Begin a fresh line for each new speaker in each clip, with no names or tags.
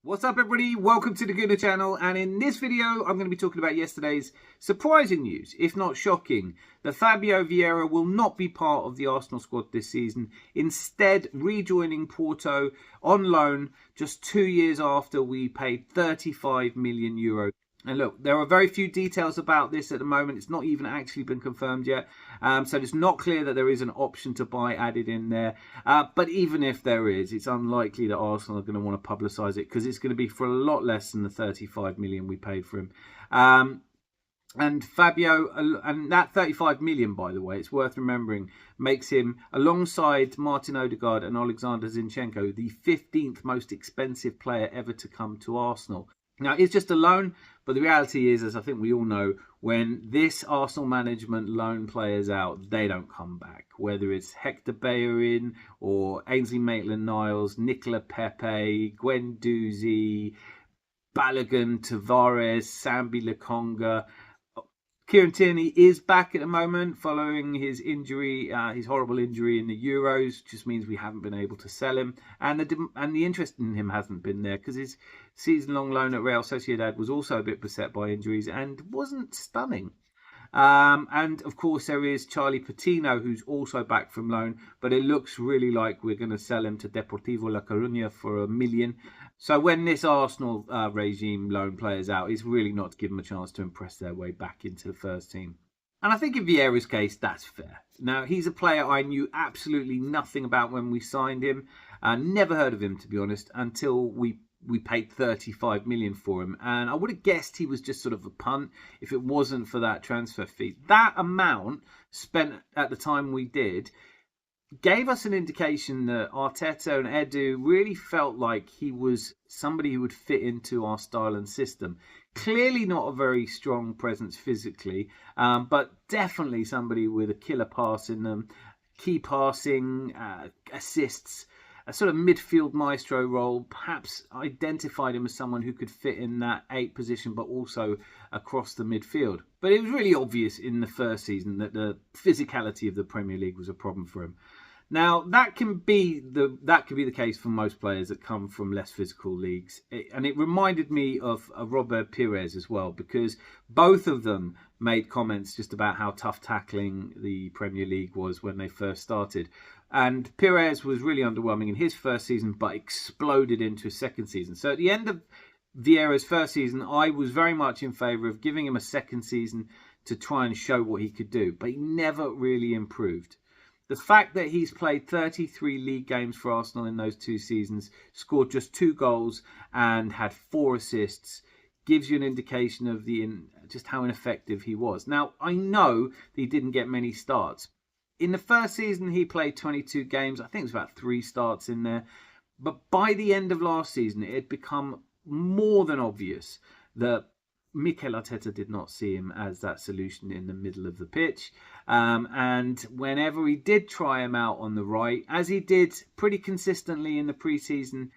What's up, everybody? Welcome to the Gooner channel, and in this video I'm going to be talking about yesterday's surprising news, if not shocking, that Fabio Viera will not be part of the Arsenal squad this season, instead rejoining Porto on loan just 2 years after we paid 35 million euros. And look, there are very few details about this at the moment. It's not even actually been confirmed yet. So it's not clear that there is an option to buy added in there. But even if there is, it's unlikely that Arsenal are going to want to publicise it, because it's going to be for a lot less than the 35 million we paid for him. And Fabio, and that 35 million, by the way, it's worth remembering, makes him, alongside Martin Odegaard and Alexander Zinchenko, the 15th most expensive player ever to come to Arsenal. Now, it's just a loan, but the reality is, as I think we all know, when this Arsenal management loan players out, they don't come back. Whether it's Hector Bellerin or Ainsley Maitland-Niles, Nicola Pepe, Guendouzi, Balogun, Tavares, Sambi Lokonga. Kieran Tierney is back at the moment following his injury, his horrible injury in the Euros. Just means we haven't been able to sell him, and the interest in him hasn't been there, because his season-long loan at Real Sociedad was also a bit beset by injuries and wasn't stunning. And of course there is Charlie Patino, who's also back from loan, but it looks really like we're going to sell him to Deportivo La Coruña for $1 million. So when this Arsenal regime loan players out, it's really not to give them a chance to impress their way back into the first team. And I think in Viera's case, that's fair. Now, he's a player I knew absolutely nothing about when we signed him. Never heard of him, to be honest, until we paid 35 million for him, and I would have guessed he was just sort of a punt if it wasn't for that transfer fee. That amount spent at the time we did gave us an indication that Arteta and Edu really felt like he was somebody who would fit into our style and system. Clearly not a very strong presence physically, but definitely somebody with a killer pass in them, key passing, assists, a sort of midfield maestro role. Perhaps identified him as someone who could fit in that 8 position, but also across the midfield. But it was really obvious in the first season that the physicality of the Premier League was a problem for him. Now, that can be the case for most players that come from less physical leagues. And it reminded me of Robert Pires as well, because both of them made comments just about how tough tackling the Premier League was when they first started. And Pires was really underwhelming in his first season, but exploded into his second season. So at the end of Viera's first season, I was very much in favour of giving him a second season to try and show what he could do. But he never really improved. The fact that he's played 33 league games for Arsenal in those 2 seasons, scored just 2 goals and had 4 assists, gives you an indication of just how ineffective he was. Now, I know that he didn't get many starts. In the first season, he played 22 games. I think it was about 3 starts in there. But by the end of last season, it had become more than obvious that Mikel Arteta did not see him as that solution in the middle of the pitch. And whenever he did try him out on the right, as he did pretty consistently in the pre-season,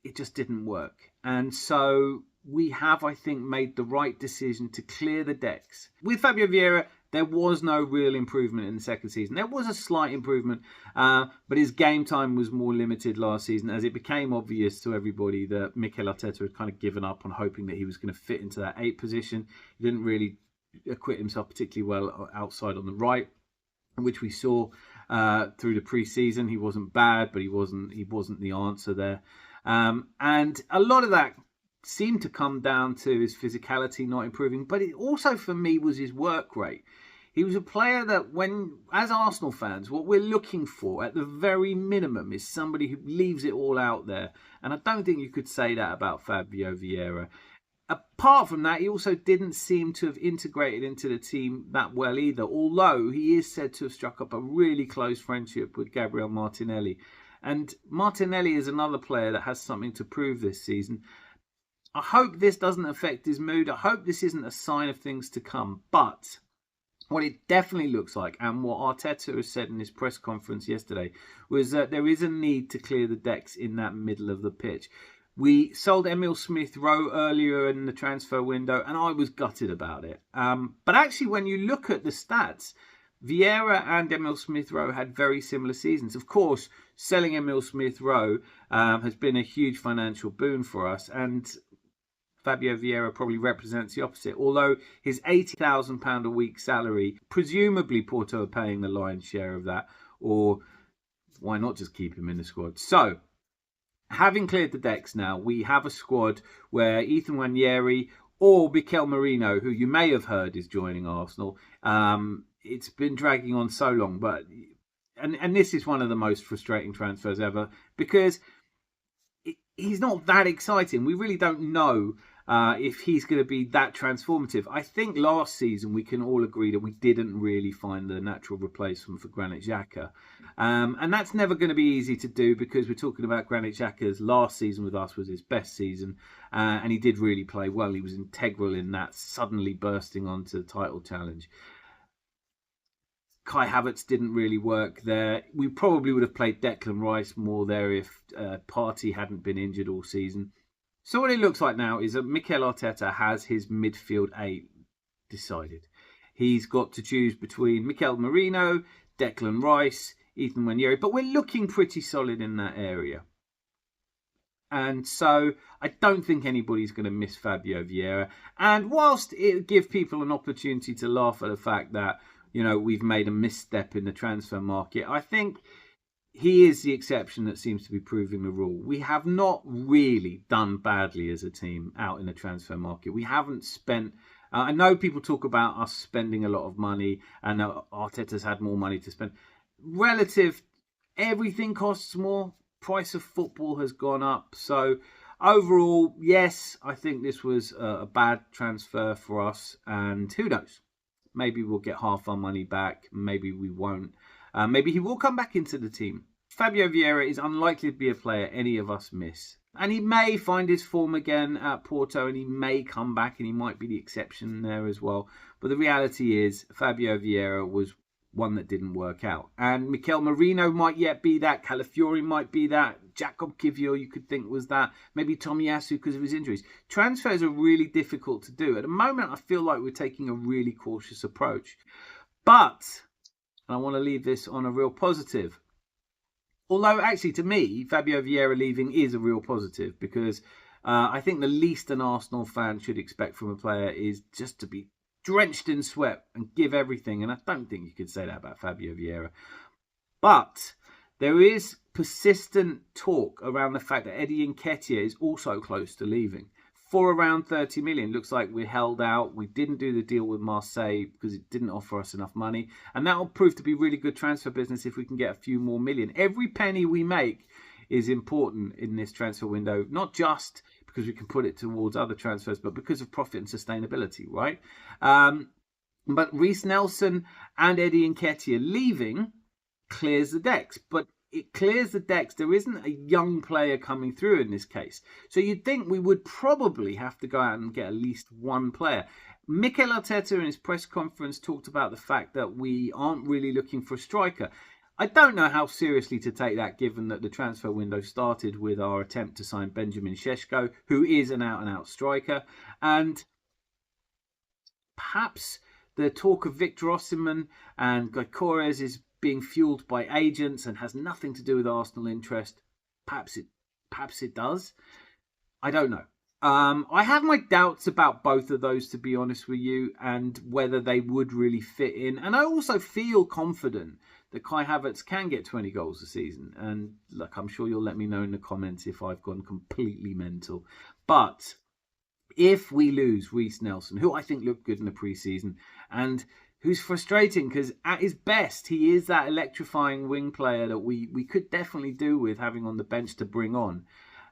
it just didn't work. And so we have, I think, made the right decision to clear the decks. With Fabio Viera, there was no real improvement in the second season. There was a slight improvement, but his game time was more limited last season, as it became obvious to everybody that Mikel Arteta had kind of given up on hoping that he was going to fit into that 8 position. He didn't really acquit himself particularly well outside on the right, which we saw through the pre-season. He wasn't bad, but he wasn't the answer there. And a lot of that seemed to come down to his physicality not improving, but it also, for me, was his work rate. He was a player that, as Arsenal fans, what we're looking for at the very minimum is somebody who leaves it all out there. And I don't think you could say that about Fabio Viera. Apart from that, he also didn't seem to have integrated into the team that well either, although he is said to have struck up a really close friendship with Gabriel Martinelli. And Martinelli is another player that has something to prove this season. I hope this doesn't affect his mood. I hope this isn't a sign of things to come. But what it definitely looks like, and what Arteta has said in his press conference yesterday, was that there is a need to clear the decks in that middle of the pitch. We sold Emil Smith-Rowe earlier in the transfer window, and I was gutted about it. But actually, when you look at the stats, Viera and Emil Smith-Rowe had very similar seasons. Of course, selling Emil Smith-Rowe has been a huge financial boon for us, and Fabio Viera probably represents the opposite. Although his £80,000 a week salary, presumably Porto are paying the lion's share of that, or why not just keep him in the squad? So, having cleared the decks now, we have a squad where Ethan Nwaneri or Mikel Merino, who you may have heard is joining Arsenal. It's been dragging on so long, but and this is one of the most frustrating transfers ever, because he's not that exciting. We really don't know if he's going to be that transformative. I think last season we can all agree that we didn't really find the natural replacement for Granit Xhaka. And that's never going to be easy to do, because we're talking about Granit Xhaka's last season with us was his best season. And he did really play well. He was integral in that suddenly bursting onto the title challenge. Kai Havertz didn't really work there. We probably would have played Declan Rice more there if Partey hadn't been injured all season. So what it looks like now is that Mikel Arteta has his midfield 8 decided. He's got to choose between Mikel Merino, Declan Rice, Ethan Nwaneri, but we're looking pretty solid in that area. And so I don't think anybody's going to miss Fabio Viera. And whilst it gives people an opportunity to laugh at the fact that, you know, we've made a misstep in the transfer market, I think he is the exception that seems to be proving the rule. We have not really done badly as a team out in the transfer market. We haven't spent... I know people talk about us spending a lot of money and Arteta's had more money to spend. Relative, everything costs more. Price of football has gone up. So overall, yes, I think this was a bad transfer for us. And who knows? Maybe we'll get half our money back. Maybe we won't. Maybe he will come back into the team. Fabio Viera is unlikely to be a player any of us miss. And he may find his form again at Porto, and he may come back, and he might be the exception there as well. But the reality is Fabio Viera was one that didn't work out. And Mikel Merino might yet be that. Calafiori might be that. Jacob Kivior, you could think, was that. Maybe Tomiyasu because of his injuries. Transfers are really difficult to do. At the moment, I feel like we're taking a really cautious approach. But I want to leave this on a real positive. Although, actually, to me, Fabio Viera leaving is a real positive, because I think the least an Arsenal fan should expect from a player is just to be drenched in sweat and give everything. And I don't think you could say that about Fabio Viera. But there is persistent talk around the fact that Eddie Nketiah is also close to leaving for around 30 million. Looks like we held out. We didn't do the deal with Marseille because it didn't offer us enough money. And that will prove to be really good transfer business if we can get a few more million. Every penny we make is important in this transfer window, not just because we can put it towards other transfers, but because of profit and sustainability, right? But Reiss Nelson and Eddie Nketiah leaving clears the decks. But it clears the decks. There isn't a young player coming through in this case. So you'd think we would probably have to go out and get at least one player. Mikel Arteta in his press conference talked about the fact that we aren't really looking for a striker. I don't know how seriously to take that, given that the transfer window started with our attempt to sign Benjamin Šeško, who is an out-and-out striker. And perhaps the talk of Victor Osimhen and Gyökeres is being fueled by agents and has nothing to do with Arsenal interest. Perhaps it does. I don't know. I have my doubts about both of those, to be honest with you, and whether they would really fit in. And I also feel confident that Kai Havertz can get 20 goals a season. And look, I'm sure you'll let me know in the comments if I've gone completely mental. But if we lose Reiss Nelson, who I think looked good in the pre-season, and who's frustrating because at his best, he is that electrifying wing player that we could definitely do with having on the bench to bring on.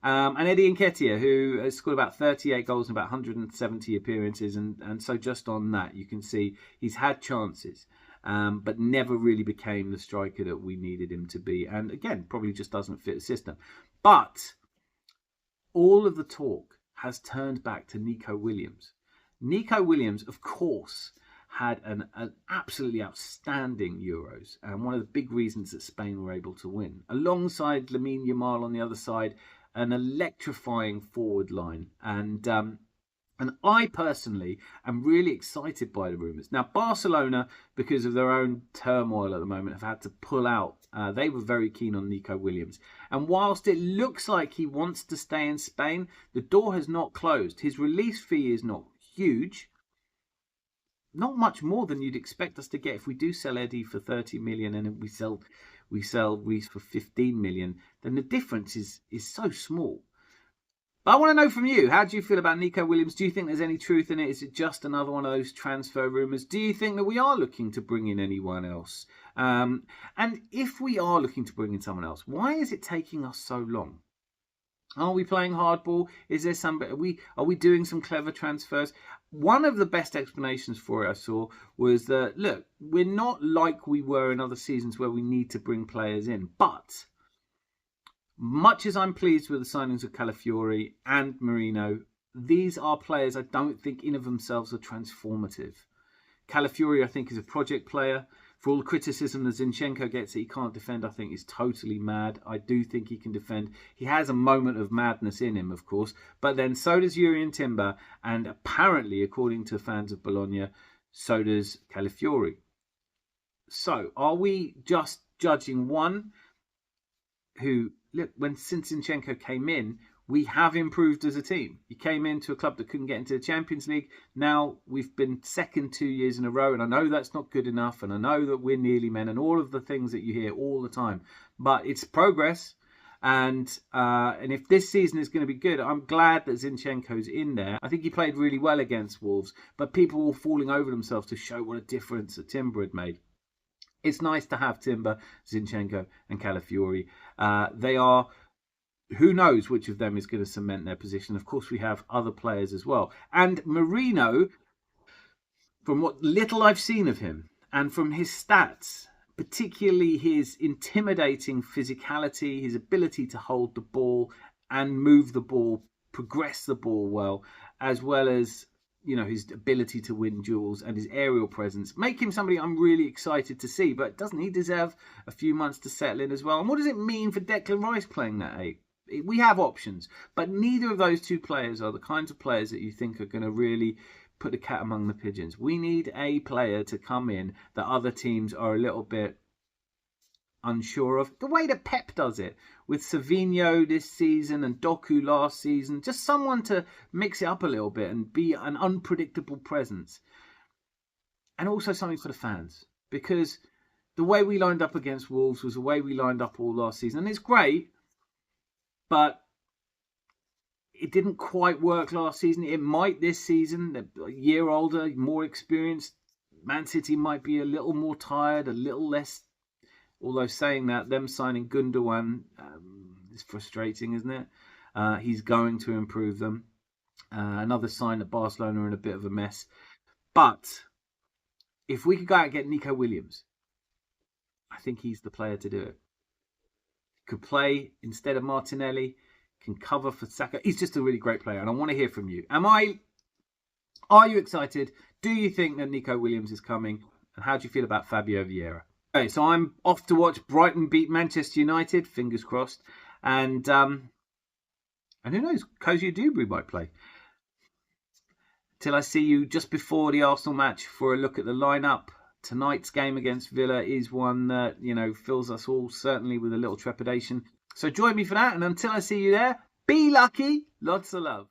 And Eddie Nketiah, who has scored about 38 goals in about 170 appearances. And so just on that, you can see he's had chances, but never really became the striker that we needed him to be. And again, probably just doesn't fit the system. But all of the talk has turned back to Nico Williams. Nico Williams, of course, had an absolutely outstanding Euros, and one of the big reasons that Spain were able to win. Alongside Lamine Yamal on the other side, an electrifying forward line. And And I personally am really excited by the rumours. Now, Barcelona, because of their own turmoil at the moment, have had to pull out. They were very keen on Nico Williams. And whilst it looks like he wants to stay in Spain, the door has not closed. His release fee is not huge. Not much more than you'd expect us to get if we do sell Eddie for 30 million and we sell Reece for 15 million. Then the difference is so small. But I want to know from you, how do you feel about Nico Williams? Do you think there's any truth in it? Is it just another one of those transfer rumours? Do you think that we are looking to bring in anyone else? And if we are looking to bring in someone else, why is it taking us so long? Are we playing hardball? Is there some? Are we doing some clever transfers? One of the best explanations for it I saw was that, look, we're not like we were in other seasons where we need to bring players in, but much as I'm pleased with the signings of Calafiori and Merino, these are players I don't think in of themselves are transformative. Calafiori, I think, is a project player. For all the criticism that Zinchenko gets that he can't defend, I think is totally mad. I do think he can defend. He has a moment of madness in him, of course. But then so does Jurrien Timber. And apparently, according to fans of Bologna, so does Calafiori. So are we just judging one who, look, since Zinchenko came in, we have improved as a team. He came into a club that couldn't get into the Champions League. Now we've been second 2 years in a row, and I know that's not good enough, and I know that we're nearly men, and all of the things that you hear all the time. But it's progress, and if this season is going to be good, I'm glad that Zinchenko's in there. I think he played really well against Wolves, but people were falling over themselves to show what a difference that Timber had made. It's nice to have Timber, Zinchenko and Calafiori. They are, who knows which of them is going to cement their position. Of course, we have other players as well. And Merino, from what little I've seen of him and from his stats, particularly his intimidating physicality, his ability to hold the ball and move the ball, progress the ball well as his ability to win duels and his aerial presence make him somebody I'm really excited to see. But doesn't he deserve a few months to settle in as well? And what does it mean for Declan Rice playing that 8? We have options, but neither of those two players are the kinds of players that you think are going to really put the cat among the pigeons. We need a player to come in that other teams are a little bit unsure of. The way that Pep does it with Savinho this season and Doku last season, just someone to mix it up a little bit and be an unpredictable presence. And also something for the fans, because the way we lined up against Wolves was the way we lined up all last season. And it's great, but it didn't quite work last season. It might this season. A year older, more experienced. Man City might be a little more tired, a little less. Although saying that, them signing Gundogan is frustrating, isn't it? He's going to improve them. Another sign that Barcelona are in a bit of a mess. But if we could go out and get Nico Williams, I think he's the player to do it. Could play instead of Martinelli, can cover for Saka. He's just a really great player, and I want to hear from you. Are you excited? Do you think that Nico Williams is coming? And how do you feel about Fabio Viera? Okay, so I'm off to watch Brighton beat Manchester United, fingers crossed. And who knows, Cozy Dewberry might play. Till I see you just before the Arsenal match for a look at the lineup. Tonight's game against Villa is one that, fills us all certainly with a little trepidation. So join me for that. And until I see you there, be lucky. Lots of love.